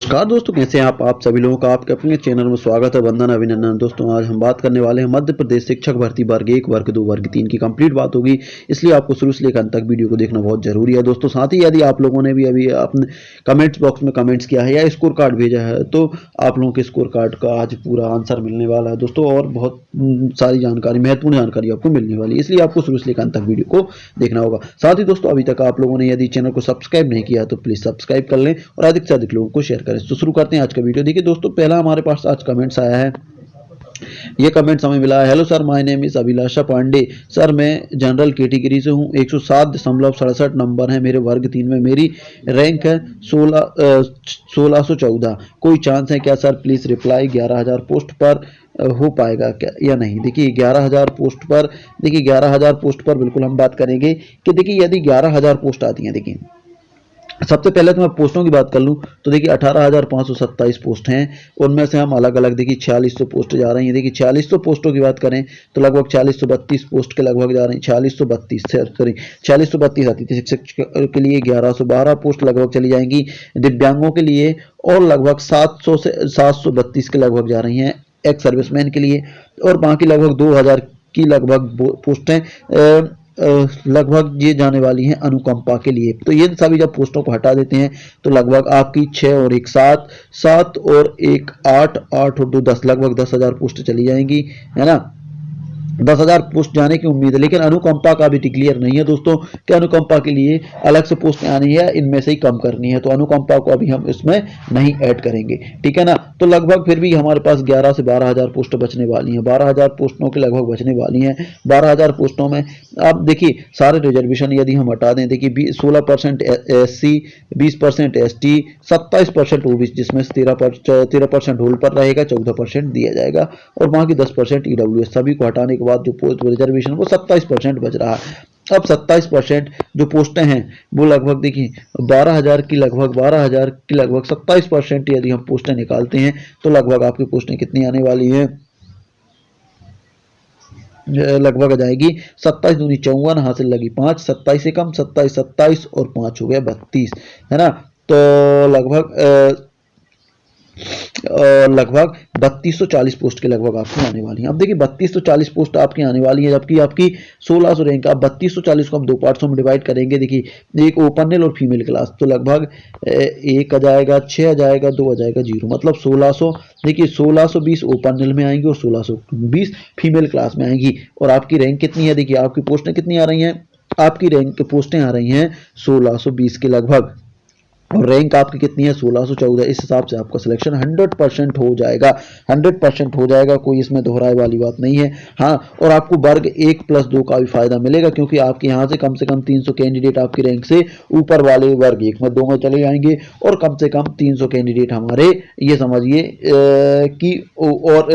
नमस्कार दोस्तों, कैसे हैं आप सभी लोगों का आपके अपने चैनल में स्वागत है। वंदन अभिनंदन। दोस्तों आज हम बात करने वाले हैं मध्य प्रदेश शिक्षक भर्ती वर्ग 1, वर्ग 2, वर्ग 3 की कंप्लीट बात होगी, इसलिए आपको शुरू से लेकर अंत तक वीडियो को देखना बहुत जरूरी है। दोस्तों साथ ही यदि आप लोगों ने भी अभी अपने कमेंट्स बॉक्स में कमेंट्स किया है या स्कोर कार्ड भेजा है तो आप लोगों के स्कोर कार्ड का आज पूरा आंसर मिलने वाला है दोस्तों, और बहुत सारी जानकारी, महत्वपूर्ण जानकारी आपको मिलने वाली है, इसलिए आपको शुरू से लेकर अंत तक वीडियो को देखना होगा। साथ ही दोस्तों अभी तक आप लोगों ने यदि चैनल को सब्सक्राइब नहीं किया तो प्लीज सब्सक्राइब कर लें और अधिक से अधिक लोगों को शेयर करें। तो शुरू करते हैं आज का वीडियो। देखिए दोस्तों, पहला हमारे पास आज कमेंट्स आया है। ये कमेंट्स हमें मिला है। Hello sir, my name is Abhilasha Pandey. Sir मैं जनरल कैटेगरी से हूँ, 107.67 नंबर है मेरे वर्ग 3 में, मेरी रैंक है 1614। कोई चांस है क्या सर? Please reply. 11,000 पोस्ट पर हो पाएगा क्या या नहीं? देखिए 11,000 पोस्ट पर, देखिए 11,000 पोस्ट पर बिल्कुल हम बात करेंगे कि देखिए यदि 11,000 पोस्ट आती हैं, देखिए सबसे पहले तो मैं पोस्टों की बात कर लूं तो देखिए 18,527 पोस्ट हैं, उनमें से हम अलग अलग देखिए 4600 पोस्ट जा रही हैं। देखिए 4600 पोस्टों की बात करें तो लगभग 4632 पोस्ट के लगभग जा रही हैं। 4632 आती थी शिक्षक के लिए, 1112 पोस्ट लगभग चली जाएंगी दिव्यांगों के लिए, और लगभग 700 से 732 के लगभग जा रही हैं एक्स सर्विसमैन के लिए, और बाकी लगभग 2000 की लगभग पोस्टें लगभग ये जाने वाली हैं अनुकंपा के लिए। तो ये सभी जब पोस्टों को हटा देते हैं तो लगभग आपकी 6 और 1 7, 7 और 1 8, 8 और 2 10, लगभग 10,000 पोस्ट चली जाएंगी, है ना। 10,000 पोस्ट जाने की उम्मीद है, लेकिन अनुकंपा का भी क्लियर नहीं है दोस्तों कि अनुकंपा के लिए अलग से पोस्ट आनी है, इनमें से ही कम करनी है, तो अनुकंपा को अभी हम इसमें नहीं ऐड करेंगे, ठीक है ना। तो लगभग फिर भी हमारे पास 11 से 12,000 पोस्ट बचने वाली हैं। 12,000 पोस्टों के लगभग बचने वाली हैं। 12,000 पोस्टों में अब देखिए सारे रिजर्वेशन यदि हम हटा दें, देखिए 16% SC, 20% ST, 27% OBC, जिसमें से 13% होल्ड पर रहेगा, 14% दिया जाएगा, और बाकी 10% EWS। सभी को हटाने के बाद जो पोस्ट रिजर्वेशन वो 27% बच रहा है। अब 27% जो पोस्टें हैं वो लगभग देखिए 12,000 की लगभग 27% यदि हम पोस्टें निकालते हैं तो लगभग आपकी पोस्टें कितनी आने वाली हैं? लगभग आ जाएगी 27 दूनी 54, हासिल लगी 5, 27 से कम 27, 27 और 5 हो गया 32, है ना। तो लगभग 3240 पोस्ट के लगभग आपकी आने वाली है। अब देखिए 3240 पोस्ट आपकी आने वाली है, जबकि आपकी 1600 रैंक। अब 3240 को हम दो पार्ट्सों में डिवाइड करेंगे। देखिए एक ओपन और फीमेल क्लास, तो लगभग 1 आ जाएगा, 6 आ जाएगा, 2 आ जाएगा, 0, मतलब 1600। देखिए 1620 ओपन में आएंगी और 1620 फीमेल क्लास में आएंगी। और आपकी रैंक कितनी है? देखिए आपकी पोस्टें कितनी आ रही हैं? आपकी रैंक पोस्टें आ रही हैं 1620 के लगभग, और रैंक आपकी कितनी है? 1614। इस हिसाब से आपका सिलेक्शन 100% हो जाएगा, 100% हो जाएगा, कोई इसमें दोहराए वाली बात नहीं है। हाँ, और आपको वर्ग 1+2 का भी फायदा मिलेगा, क्योंकि आपके यहाँ से कम 300 कैंडिडेट आपकी रैंक से ऊपर वाले वर्ग 1 में 2 में चले जाएंगे, और कम से कम 300 कैंडिडेट हमारे ये समझिए कि और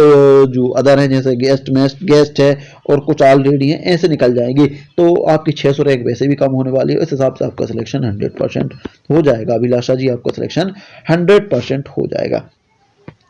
जो अदर हैं जैसे गेस्ट है और कुछ ऑलरेडी हैं, ऐसे निकल जाएंगे। तो आपकी 600 रैंक वैसे भी कम होने वाली है। इस हिसाब से आपका सिलेक्शन 100% हो जाएगा। अभिलाषा जी, आपका सिलेक्शन 100% हो जाएगा।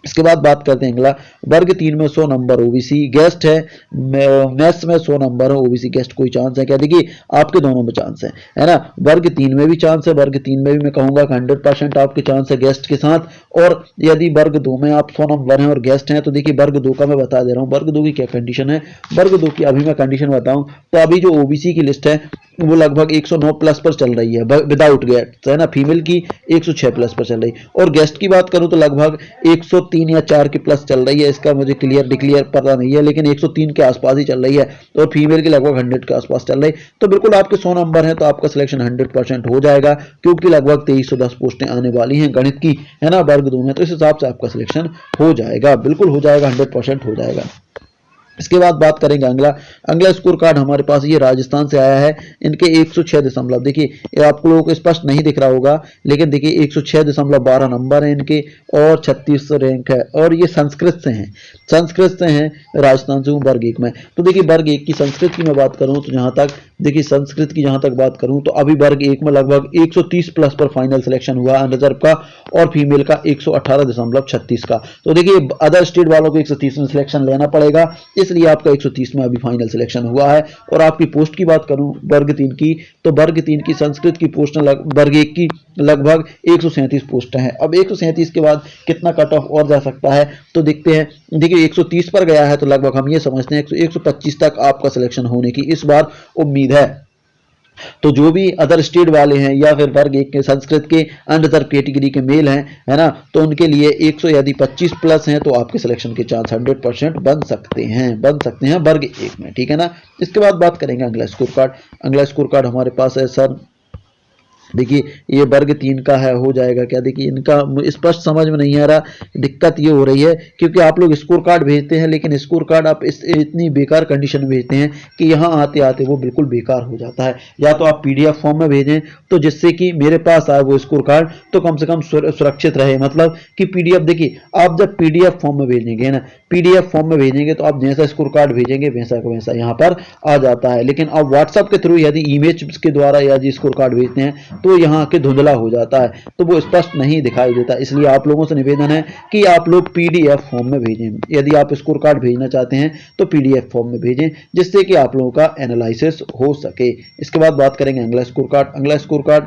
इसके बाद बात करते हैं अगला, वर्ग 3 में 100 नंबर ओबीसी गेस्ट है, मैथ्स में 100 नंबर है ओबीसी गेस्ट, कोई चांस है क्या? देखिए आपके दोनों में चांस है ना। वर्ग 3 में भी चांस है, वर्ग 3 में भी मैं कहूंगा कि 100% आपके चांस है गेस्ट के साथ। और यदि वर्ग 2 में आप 100 नंबर हैं और गेस्ट हैं तो देखिए वर्ग 2 का मैं बता दे रहा हूँ, वर्ग 2 की क्या कंडीशन है। वर्ग 2 की अभी मैं कंडीशन बताऊं तो अभी जो ओबीसी की लिस्ट है वो लगभग 109 प्लस पर चल रही है विदाउट गेस्ट, है ना। फीमेल की 106 प्लस पर चल रही, और गेस्ट की बात करूं तो लगभग 103 या 4 के प्लस चल रही है। इसका मुझे डिक्लेयर पता नहीं है, लेकिन 103 के आसपास ही चल रही है, और फीमेल की लगभग 100 के आसपास चल रही है। तो बिल्कुल आपके 100 नंबर हैं तो आपका सिलेक्शन 100% हो जाएगा, क्योंकि लगभग 2310 पोस्टें आने वाली हैं गणित की, है ना, वर्ग 2 में। तो इस हिसाब से आपका सिलेक्शन हो जाएगा, बिल्कुल हो जाएगा, 100% हो जाएगा। इसके बाद बात करेंगे अगला स्कोर कार्ड हमारे पास ये राजस्थान से आया है। इनके 106 देखिए ये आप लोगों को स्पष्ट नहीं दिख रहा होगा, लेकिन देखिए 106.12 नंबर है इनके, और 3600 रैंक है, और ये संस्कृत से हैं राजस्थान से हूँ वर्ग 1 में। तो देखिए वर्ग 1 की संस्कृत की मैं बात करूँ तो जहाँ तक देखिए संस्कृत की जहाँ तक बात करूँ तो अभी वर्ग 1 में लगभग 130 प्लस पर फाइनल सिलेक्शन हुआ अनरिजर्व का, और फीमेल का 118.36 का। तो देखिए अदर स्टेट वालों को 130 में सिलेक्शन लेना पड़ेगा। इसलिए आपका 130 में अभी फाइनल सिलेक्शन हुआ है। और आपकी पोस्ट की बात करूं वर्ग 3 की, तो वर्ग 3 की संस्कृत की पोस्ट वर्ग 1 की लगभग 137 पोस्ट हैं। अब 137 के बाद कितना कट ऑफ और जा सकता है तो देखते हैं। देखिए 130 पर गया है तो लगभग हम ये समझते हैं 125 तक आपका सिलेक्शन होने की इस बार उम्मीद है। तो जो भी अदर स्टेट वाले हैं या फिर वर्ग 1 के संस्कृत के अनरिजर्व कैटेगरी के मेल हैं, है ना, तो उनके लिए 100 यदि 25 प्लस हैं तो आपके सिलेक्शन के चांस 100% बन सकते हैं वर्ग 1 में, ठीक है ना। इसके बाद बात करेंगे अगला स्कोर कार्ड। अगला स्कोर कार्ड हमारे पास है सर, देखिए ये वर्ग 3 का है, हो जाएगा क्या। देखिए इनका स्पष्ट समझ में नहीं आ रहा, दिक्कत ये हो रही है क्योंकि आप लोग स्कोर कार्ड भेजते हैं लेकिन स्कोर कार्ड आप इतनी बेकार कंडीशन में भेजते हैं कि यहाँ आते आते वो बिल्कुल बेकार हो जाता है। या तो आप पीडीएफ फॉर्म में भेजें तो जिससे कि मेरे पास आए वो स्कोर कार्ड तो कम से कम सुरक्षित रहे, मतलब कि पीडीएफ, देखिए आप जब पीडीएफ फॉर्म में भेजेंगे ना, पीडीएफ फॉर्म में भेजेंगे तो आप जैसा स्कोर कार्ड भेजेंगे वैसा का वैसा यहाँ पर आ जाता है। लेकिन आप व्हाट्सएप के थ्रू यदि इमेज के द्वारा या स्कोर कार्ड भेजते हैं तो यहाँ के धुंधला हो जाता है, तो वो स्पष्ट नहीं दिखाई देता। इसलिए आप लोगों से निवेदन है कि आप लोग पीडीएफ फॉर्म में भेजें। यदि आप स्कोर कार्ड भेजना चाहते हैं तो पीडीएफ फॉर्म में भेजें जिससे कि आप लोगों का एनालिसिस हो सके। इसके बाद बात करेंगे अगला स्कोर कार्ड। अगला स्कोर कार्ड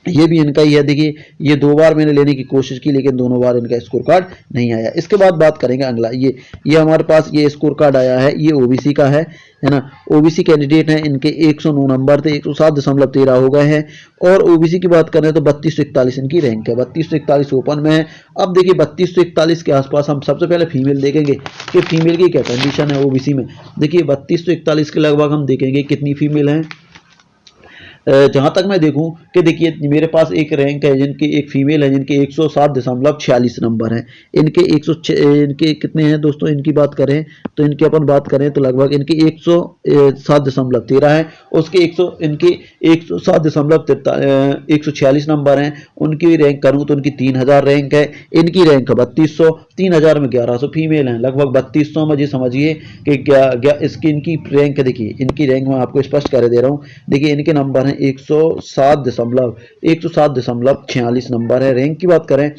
ये भी इनका ही है। देखिए ये 2 बार मैंने लेने की कोशिश की लेकिन दोनों बार इनका स्कोर कार्ड नहीं आया। इसके बाद बात करेंगे अगला, ये हमारे पास ये स्कोर कार्ड आया है, ये ओबीसी का है ना। ओबीसी कैंडिडेट हैं, इनके 109 नंबर थे, 107.13 हो गए हैं। और ओबीसी की बात करें तो 3241 इनकी रैंक है, 3241 ओपन में है। अब देखिए 3241 के आसपास हम सबसे पहले फीमेल देखेंगे कि फीमेल की क्या कंडीशन है ओबीसी में। देखिए 3241 के लगभग हम देखेंगे कितनी फीमेल हैं। जहां तक मैं देखूं कि देखिए मेरे पास एक रैंक है जिनकी एक फीमेल है जिनके 107.46 नंबर हैं। इनके कितने हैं दोस्तों, इनकी बात करें तो इनकी अपन बात करें तो लगभग इनके 107.13 है। उसके 107.146 नंबर हैं। उनकी रैंक करूं तो उनकी 3000 रैंक है, इनकी रैंक है 3200। 3000 में 1100 फीमेल हैं, लगभग 3200 में जी समझिए कि इसकी इनकी रैंक, देखिए इनकी रैंक मैं आपको स्पष्ट कर दे रहा हूँ। देखिए इनके नंबर हैं 107.46 नंबर है। रैंक की बात करें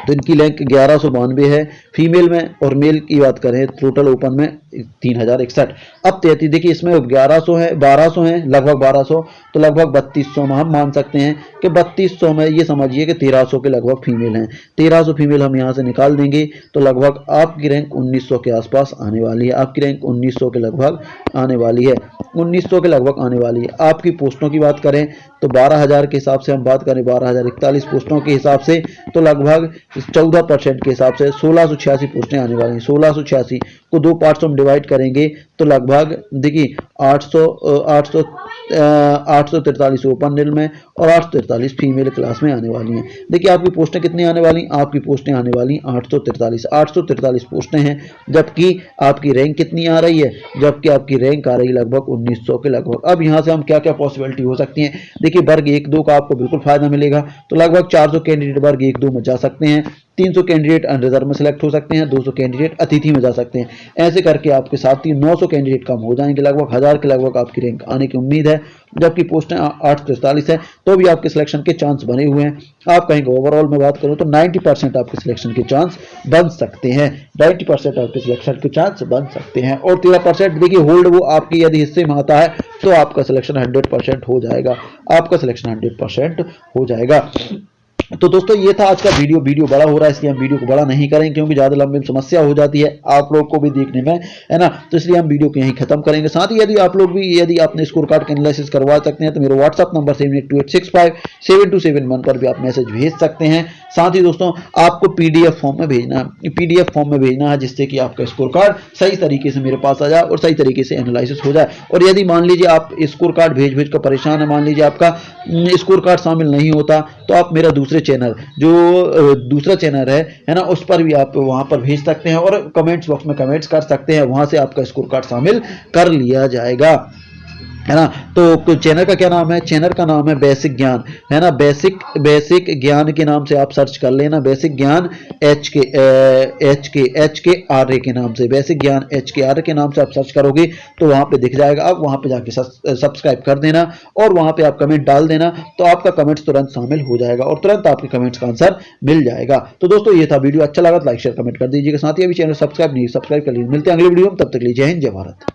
तो इनकी रैंक 1192 है फीमेल में, और मेल की बात करें टोटल ओपन में 3061। अब 33, देखिए इसमें 1100 है, 1200 है, लगभग 1200, तो लगभग 3200 में हम मान सकते हैं कि 3200 में ये समझिए कि 1300 के लगभग फीमेल हैं। 1300 फीमेल हम यहाँ से निकाल देंगे तो लगभग आपकी रैंक 1900 के आसपास आने वाली है। आपकी रैंक 1900 के लगभग आने वाली है, 1900 के लगभग आने वाली है। आपकी पोस्टों की बात करें तो 12000 के हिसाब से हम बात करें, 12041 पोस्टों के हिसाब से तो लगभग 14% के हिसाब से 1686 पोस्टें आने वाली हैं। 1686 को 2 पार्ट्स में डिवाइड करेंगे तो लगभग देखिए 843 ओपन निल में और 843 फीमेल क्लास में आने वाली हैं। देखिए आपकी पोस्टें कितनी आने वाली, आपकी पोस्टें आने वाली 843 पोस्टें हैं। जबकि आपकी रैंक कितनी आ रही है, जबकि आपकी रैंक आ रही है लगभग 1900 के लगभग। अब यहाँ से हम क्या क्या पॉसिबिलिटी हो सकती है, देखिए वर्ग 1-2 का आपको बिल्कुल फायदा मिलेगा, तो लगभग 400 कैंडिडेट वर्ग 1-2 में जा सकते हैं, 300 कैंडिडेट अनरिजर्व में सिलेक्ट हो सकते हैं, 200 कैंडिडेट अतिथि में जा सकते हैं। ऐसे करके आपके साथ ही 900 कैंडिडेट कम हो जाएंगे, लगभग 1000 के लगभग आपकी रैंक आने की उम्मीद है। जबकि पोस्टें 843 है तो भी आपके सिलेक्शन के चांस बने हुए हैं। आप कहेंगे ओवरऑल में बात करूं तो 90% आपके सिलेक्शन के चांस बन सकते हैं, 90% आपके सिलेक्शन के चांस बन सकते हैं। और 13% देखिए होल्ड, वो आपकी यदि हिस्से में आता है तो आपका सिलेक्शन 100% हो जाएगा, आपका सिलेक्शन 100% हो जाएगा। तो दोस्तों ये था आज का वीडियो बड़ा हो रहा है इसलिए हम वीडियो को बड़ा नहीं करेंगे क्योंकि ज़्यादा लंबी समस्या हो जाती है आप लोग को भी देखने में, है ना, तो इसलिए हम वीडियो को यहीं खत्म करेंगे। साथ ही यदि आप लोग भी यदि अपने स्कोर कार्ड का एनालिसिस करवा सकते हैं तो मेरे व्हाट्सअप नंबर 7828657271 पर भी आप मैसेज भेज सकते हैं। साथ ही दोस्तों आपको पीडीएफ फॉर्म में भेजना है जिससे कि आपका स्कोर कार्ड सही तरीके से मेरे पास आ जाए और सही तरीके से एनालिसिस हो जाए। और यदि मान लीजिए आप स्कोर कार्ड भेज कर परेशान है, मान लीजिए आपका स्कोर कार्ड शामिल नहीं होता तो आप मेरा दूसरा चैनल है ना, उस पर भी आप वहां पर भेज सकते हैं और कमेंट्स बॉक्स में कमेंट्स कर सकते हैं, वहां से आपका स्कोर कार्ड शामिल कर लिया जाएगा। है ना। तो चैनल का क्या नाम है, चैनल का नाम है बेसिक ज्ञान, है ना। बेसिक ज्ञान के नाम से आप सर्च कर लेना, बेसिक ज्ञान एच के आर्य के नाम से, बेसिक ज्ञान एच के आर्य के नाम से आप सर्च करोगे तो वहां पे दिख जाएगा। आप वहां पे जाके सब्सक्राइब कर देना और वहां पे आप कमेंट डाल देना, तो आपका कमेंट्स तुरंत शामिल हो जाएगा और तुरंत आपके कमेंट्स का आंसर मिल जाएगा। तो दोस्तों ये था वीडियो, अच्छा लगा तो लाइक शेयर कमेंट कर दीजिएगा, साथ ही अभी चैनल सब्सक्राइब कर लीजिए। मिलते हैं अगली वीडियो में, तब तक के लिए जय हिंद जय भारत।